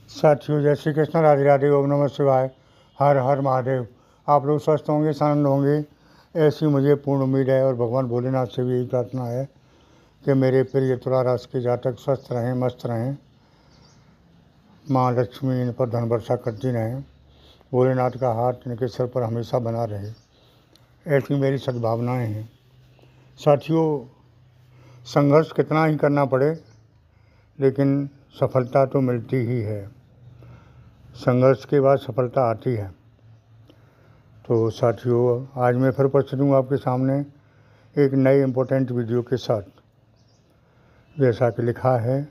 साथियों, जय श्री कृष्ण, राधे राधे, ओम नमः शिवाय, हर हर महादेव। आप लोग स्वस्थ होंगे, आनंद होंगे, ऐसी मुझे पूर्ण उम्मीद है। और भगवान भोलेनाथ से भी यही प्रार्थना है कि मेरे प्रिय तुला राशि के जातक स्वस्थ रहें, मस्त रहें, माँ लक्ष्मी इन पर धन वर्षा करती रहें, भोलेनाथ का हाथ इनके सिर पर हमेशा बना रहे, ऐसी मेरी सद्भावनाएँ हैं। साथियों, संघर्ष कितना ही करना पड़े लेकिन सफलता तो मिलती ही है। संघर्ष के बाद सफलता आती है। तो साथियों, आज मैं फिर उपस्थित हूँ आपके सामने एक नए इम्पोर्टेंट वीडियो के साथ। जैसा कि लिखा है,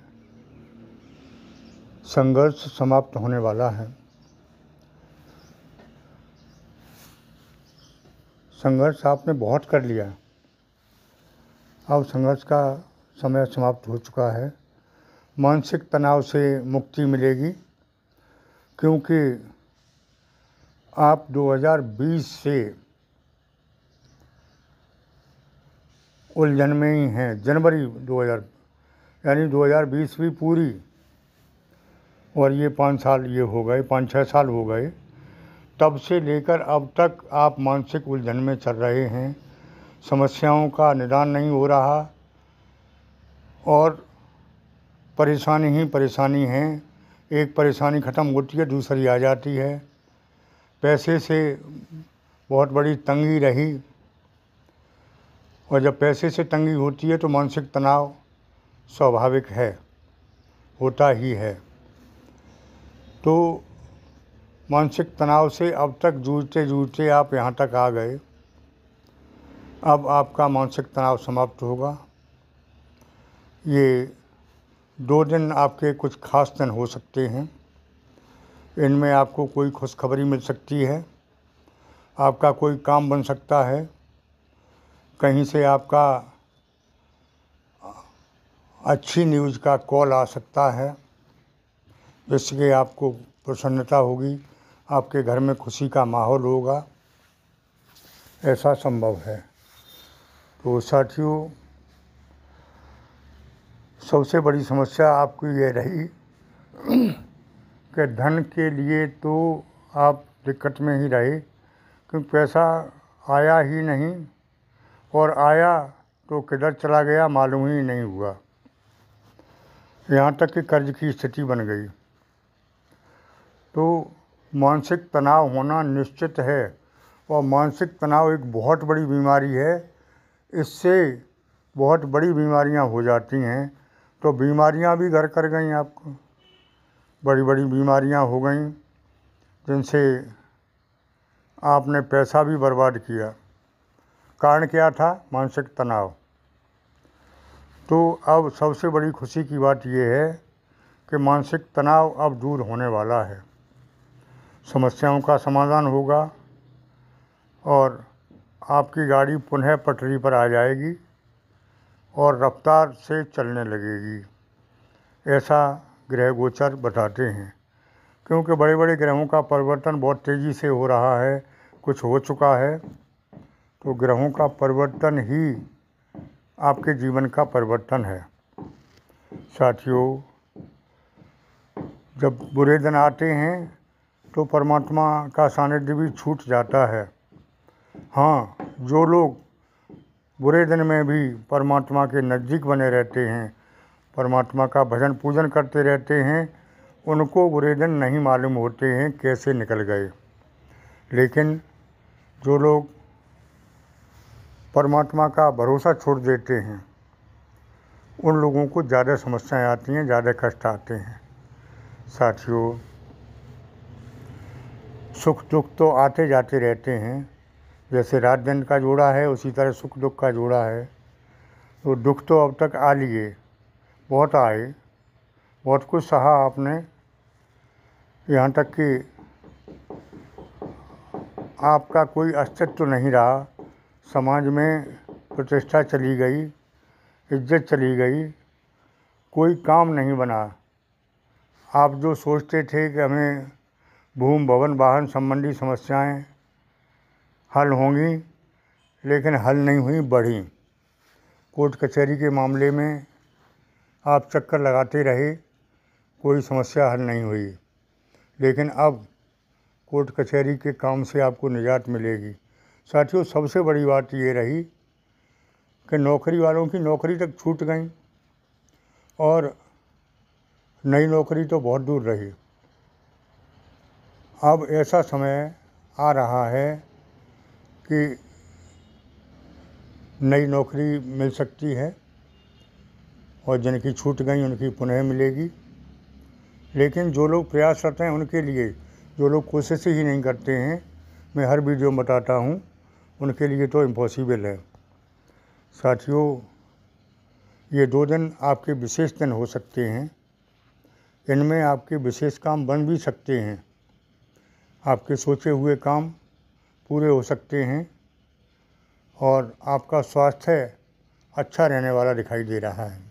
संघर्ष समाप्त होने वाला है। संघर्ष आपने बहुत कर लिया, अब संघर्ष का समय समाप्त हो चुका है। मानसिक तनाव से मुक्ति मिलेगी, क्योंकि आप 2020 से उलझन में ही हैं। जनवरी 2000 यानी 2020 भी पूरी, और ये 5 साल ये हो गए, 5-6 साल हो गए, तब से लेकर अब तक आप मानसिक उलझन में चल रहे हैं। समस्याओं का निदान नहीं हो रहा और परेशानी ही परेशानी है। एक परेशानी ख़त्म होती है, दूसरी आ जाती है। पैसे से बहुत बड़ी तंगी रही, और जब पैसे से तंगी होती है तो मानसिक तनाव स्वाभाविक है, होता ही है। तो मानसिक तनाव से अब तक जूझते जूझते आप यहाँ तक आ गए। अब आपका मानसिक तनाव समाप्त होगा। ये 2 दिन आपके कुछ खास दिन हो सकते हैं। इनमें आपको कोई खुशखबरी मिल सकती है, आपका कोई काम बन सकता है, कहीं से आपका अच्छी न्यूज़ का कॉल आ सकता है, जिससे आपको प्रसन्नता होगी, आपके घर में खुशी का माहौल होगा, ऐसा संभव है। तो साथियों, सबसे बड़ी समस्या आपकी ये रही कि धन के लिए तो आप दिक्कत में ही रहे, क्योंकि पैसा आया ही नहीं, और आया तो किधर चला गया मालूम ही नहीं हुआ। यहाँ तक कि कर्ज की स्थिति बन गई। तो मानसिक तनाव होना निश्चित है, और मानसिक तनाव एक बहुत बड़ी बीमारी है। इससे बहुत बड़ी बीमारियाँ हो जाती हैं। तो बीमारियाँ भी घर कर गई, आपको बड़ी बड़ी बीमारियाँ हो गई, जिनसे आपने पैसा भी बर्बाद किया। कारण क्या था? मानसिक तनाव। तो अब सबसे बड़ी खुशी की बात यह है कि मानसिक तनाव अब दूर होने वाला है, समस्याओं का समाधान होगा, और आपकी गाड़ी पुनः पटरी पर आ जाएगी और रफ्तार से चलने लगेगी, ऐसा ग्रह गोचर बताते हैं। क्योंकि बड़े बड़े ग्रहों का परिवर्तन बहुत तेज़ी से हो रहा है, कुछ हो चुका है। तो ग्रहों का परिवर्तन ही आपके जीवन का परिवर्तन है। साथियों, जब बुरे दिन आते हैं तो परमात्मा का सानिध्य भी छूट जाता है। हाँ, जो लोग बुरे दिन में भी परमात्मा के नज़दीक बने रहते हैं, परमात्मा का भजन पूजन करते रहते हैं, उनको बुरे दिन नहीं मालूम होते हैं कैसे निकल गए। लेकिन जो लोग परमात्मा का भरोसा छोड़ देते हैं, उन लोगों को ज़्यादा समस्याएं आती हैं, ज़्यादा कष्ट आते हैं। साथियों, सुख दुख तो आते जाते रहते हैं। जैसे रात दिन का जोड़ा है, उसी तरह सुख दुख का जोड़ा है। तो दुख तो अब तक आ लिए, बहुत आए, बहुत कुछ सहा आपने, यहाँ तक कि आपका कोई अस्तित्व नहीं रहा, समाज में प्रतिष्ठा चली गई, इज्जत चली गई, कोई काम नहीं बना। आप जो सोचते थे कि हमें भूमि भवन वाहन संबंधी समस्याएं हल होंगी, लेकिन हल नहीं हुई, बढ़ी। कोर्ट कचहरी के मामले में आप चक्कर लगाते रहे, कोई समस्या हल नहीं हुई। लेकिन अब कोर्ट कचहरी के काम से आपको निजात मिलेगी। साथियों, सबसे बड़ी बात ये रही कि नौकरी वालों की नौकरी तक छूट गई और नई नौकरी तो बहुत दूर रही। अब ऐसा समय आ रहा है कि नई नौकरी मिल सकती है और जिनकी छूट गई उनकी पुनः मिलेगी। लेकिन जो लोग प्रयासरत हैं उनके लिए, जो लोग कोशिश ही नहीं करते हैं, मैं हर वीडियो में बताता हूँ, उनके लिए तो इम्पॉसिबल है। साथियों, ये 2 दिन आपके विशेष दिन हो सकते हैं। इनमें आपके विशेष काम बन भी सकते हैं। आपके सोचे हुए काम पूरे हो सकते हैं और आपका स्वास्थ्य अच्छा रहने वाला दिखाई दे रहा है।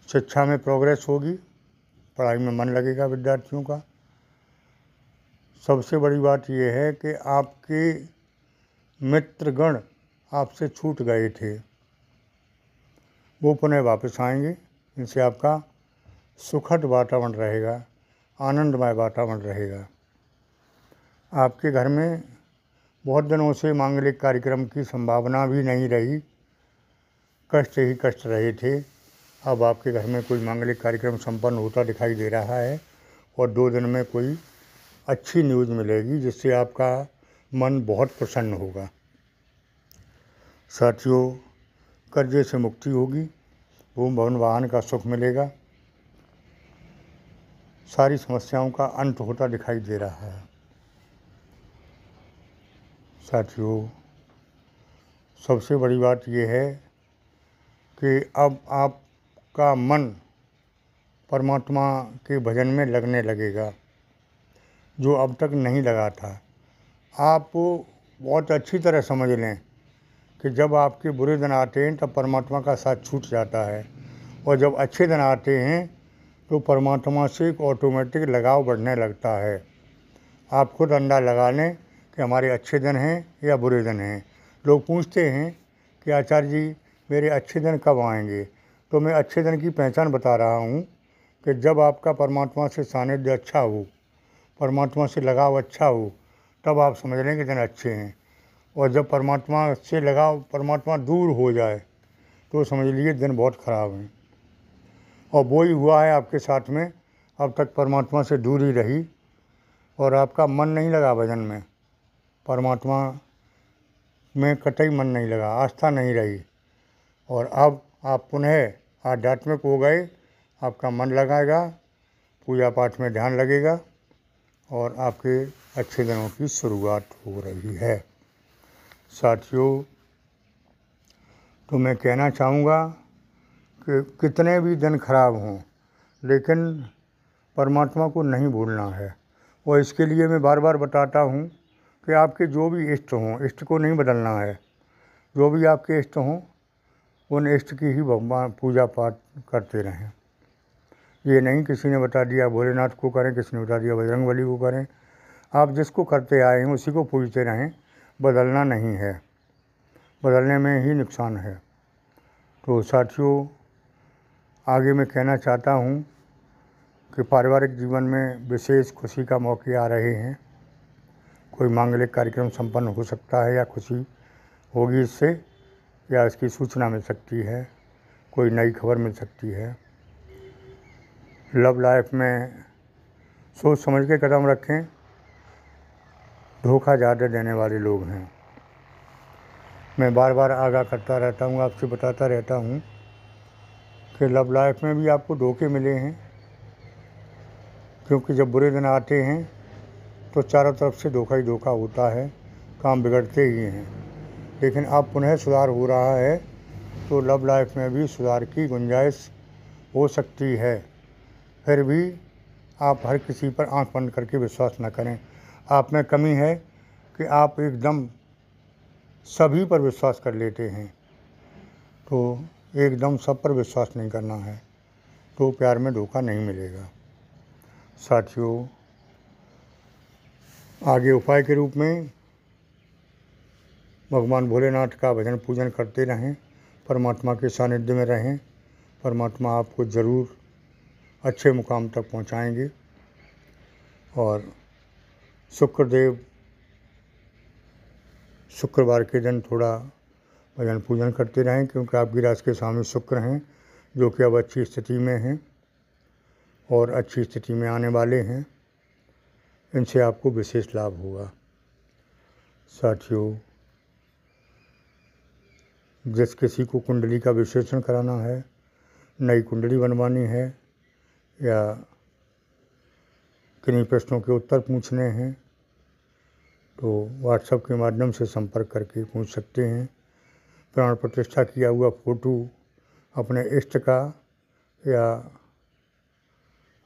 शिक्षा में प्रोग्रेस होगी, पढ़ाई में मन लगेगा विद्यार्थियों का। सबसे बड़ी बात यह है कि आपके मित्रगण आपसे छूट गए थे, वो पुनः वापस आएंगे। इनसे आपका सुखद वातावरण रहेगा, आनंदमय वातावरण रहेगा। आपके घर में बहुत दिनों से मांगलिक कार्यक्रम की संभावना भी नहीं रही, कष्ट ही कष्ट रहे थे। अब आपके घर में कोई मांगलिक कार्यक्रम संपन्न होता दिखाई दे रहा है और 2 दिन में कोई अच्छी न्यूज़ मिलेगी जिससे आपका मन बहुत प्रसन्न होगा। साथियों, कर्जे से मुक्ति होगी, भूमि भवन वाहन का सुख मिलेगा, सारी समस्याओं का अंत होता दिखाई दे रहा है। साथियों, सबसे बड़ी बात यह है कि अब आपका मन परमात्मा के भजन में लगने लगेगा, जो अब तक नहीं लगा था। आप बहुत अच्छी तरह समझ लें कि जब आपके बुरे दिन आते हैं तब परमात्मा का साथ छूट जाता है और जब अच्छे दिन आते हैं तो परमात्मा से एक ऑटोमेटिक लगाव बढ़ने लगता है। आप खुद अंदाज़ा लगा लें कि हमारे अच्छे दिन हैं या बुरे दिन हैं। लोग पूछते हैं कि आचार्य जी मेरे अच्छे दिन कब आएंगे, तो मैं अच्छे दिन की पहचान बता रहा हूँ कि जब आपका परमात्मा से सानिध्य अच्छा हो, परमात्मा से लगाव अच्छा हो, तब आप समझ लें कि दिन अच्छे हैं। और जब परमात्मा से लगाव, परमात्मा दूर हो जाए तो समझ लीजिए दिन बहुत ख़राब हैं। और वो ही हुआ है आपके साथ में, अब तक परमात्मा से दूर ही रही और आपका मन नहीं लगा भजन में, परमात्मा में कतई मन नहीं लगा, आस्था नहीं रही। और अब आप पुनः आध्यात्मिक हो गए, आपका मन लगाएगा, पूजा पाठ में ध्यान लगेगा और आपके अच्छे दिनों की शुरुआत हो रही है। साथियों, तो मैं कहना चाहूँगा कि कितने भी दिन खराब हों, लेकिन परमात्मा को नहीं भूलना है। और इसके लिए मैं बार बार बताता हूँ कि आपके जो भी इष्ट हों, इष्ट को नहीं बदलना है। जो भी आपके इष्ट हों, उन इष्ट की ही भगवान पूजा पाठ करते रहें। ये नहीं किसी ने बता दिया भोलेनाथ को करें, किसी ने बता दिया बजरंगबली को करें। आप जिसको करते आए हैं उसी को पूजते रहें, बदलना नहीं है, बदलने में ही नुकसान है। तो साथियों, आगे मैं कहना चाहता हूँ कि पारिवारिक जीवन में विशेष खुशी का मौके आ रहे हैं। कोई मांगलिक कार्यक्रम संपन्न हो सकता है या खुशी होगी इससे, या इसकी सूचना मिल सकती है, कोई नई खबर मिल सकती है। लव लाइफ में सोच समझ के कदम रखें, धोखा ज़्यादा देने वाले लोग हैं। मैं बार बार आगाह करता रहता हूँ, आपसे बताता रहता हूँ कि लव लाइफ में भी आपको धोखे मिले हैं, क्योंकि जब बुरे दिन आते हैं तो चारों तरफ से धोखा ही धोखा होता है, काम बिगड़ते ही हैं। लेकिन अब पुनः सुधार हो रहा है, तो लव लाइफ में भी सुधार की गुंजाइश हो सकती है। फिर भी आप हर किसी पर आंख बंद करके विश्वास न करें। आप में कमी है कि आप एकदम सभी पर विश्वास कर लेते हैं, तो एकदम सब पर विश्वास नहीं करना है, तो प्यार में धोखा नहीं मिलेगा। साथियों, आगे उपाय के रूप में भगवान भोलेनाथ का भजन पूजन करते रहें, परमात्मा के सानिध्य में रहें। परमात्मा आपको ज़रूर अच्छे मुकाम तक पहुंचाएंगे। और शुक्रदेव शुक्रवार के दिन थोड़ा भजन पूजन करते रहें, क्योंकि आपकी राशि के स्वामी शुक्र हैं, जो कि अब अच्छी स्थिति में हैं और अच्छी स्थिति में आने वाले हैं। इनसे आपको विशेष लाभ होगा। साथियों, जिस किसी को कुंडली का विश्लेषण कराना है, नई कुंडली बनवानी है या किन्हीं प्रश्नों के उत्तर पूछने हैं, तो व्हाट्सएप के माध्यम से संपर्क करके पूछ सकते हैं। प्राण प्रतिष्ठा किया हुआ फ़ोटो अपने इष्ट का या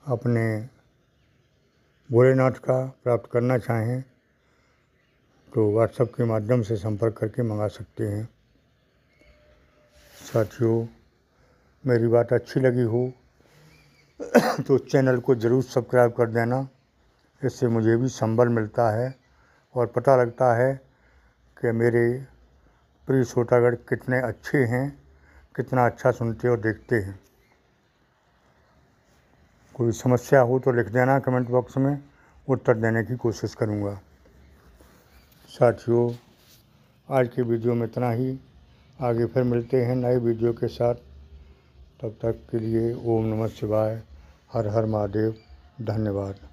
अपने भोलेनाथ का प्राप्त करना चाहें तो व्हाट्सएप के माध्यम से संपर्क करके मंगा सकते हैं। साथियों, मेरी बात अच्छी लगी हो तो चैनल को ज़रूर सब्सक्राइब कर देना। इससे मुझे भी संबल मिलता है और पता लगता है कि मेरे प्रिय श्रोतागण कितने अच्छे हैं, कितना अच्छा सुनते और देखते हैं। कोई समस्या हो तो लिख देना कमेंट बॉक्स में, उत्तर देने की कोशिश करूँगा। साथियों, आज की वीडियो में इतना ही। आगे फिर मिलते हैं नए वीडियो के साथ। तब तक के लिए ओम नमः शिवाय, हर हर महादेव। धन्यवाद।